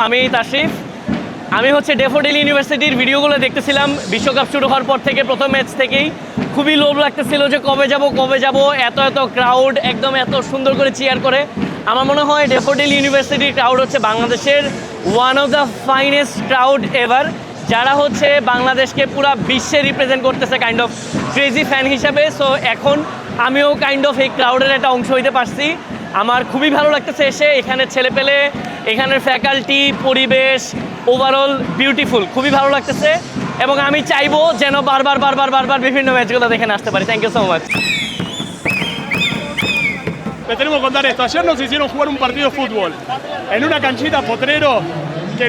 আমি তাশরিফ। আমি হচ্ছে ড্যাফোডিল ইউনিভার্সিটির ভিডিওগুলো দেখতেছিলাম বিশ্বকাপ শুরু হওয়ার পর থেকে, প্রথম ম্যাচ থেকেই খুবই লোভ লাগতেছিল যে কবে যাব, এত ক্রাউড, একদম এত সুন্দর করে চিয়ার করে। আমার মনে হয় ড্যাফোডিল ইউনিভার্সিটির ক্রাউড হচ্ছে বাংলাদেশের one of the finest crowd ever, যারা হচ্ছে বাংলাদেশকে পুরা বিশ্বে রিপ্রেজেন্ট করতেছে কাইন্ড অফ ক্রেজি ফ্যান হিসাবে। সো এখন আমিও কাইন্ড অফ এই ক্রাউডের একটা অংশ হইতে পারছি। আমার খুবই ভালো লাগতেছে এসে, এখানে ছেলেপেলে, এখানের ফ্যাকাল্টি, পরিবেশ ওভারঅল বিউটিফুল, খুবই ভালো লাগতেছে এবং আমি চাইবো যেন বারবার বিভিন্ন ম্যাচগুলো দেখে আসতে পারি। Thank you so much. Les tenemos que contar esto. Ayer nos hicieron jugar un partido de fútbol en una canchita potrero que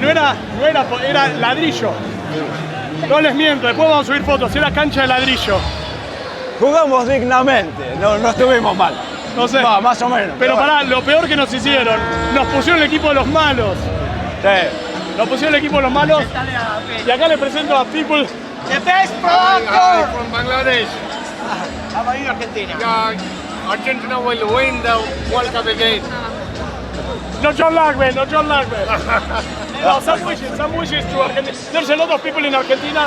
era ladrillo. No les miento, después vamos a subir fotos. Era cancha de ladrillo. Jugamos dignamente, no estuvimos mal. No sé. Va, más o menos. Pero pará, lo peor que nos hicieron, nos pusieron el equipo de los malos. Sí. Nos pusieron el equipo de los malos. Y acá les presento a People. The best promoter! From Bangladesh. How about you, Argentina? Argentina will win the World Cup again. No John Lagman, no John Lagman. No, some wishes to Argentina. There's a lot of people in Argentina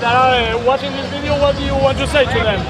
that are watching this video. What do you want to say to them?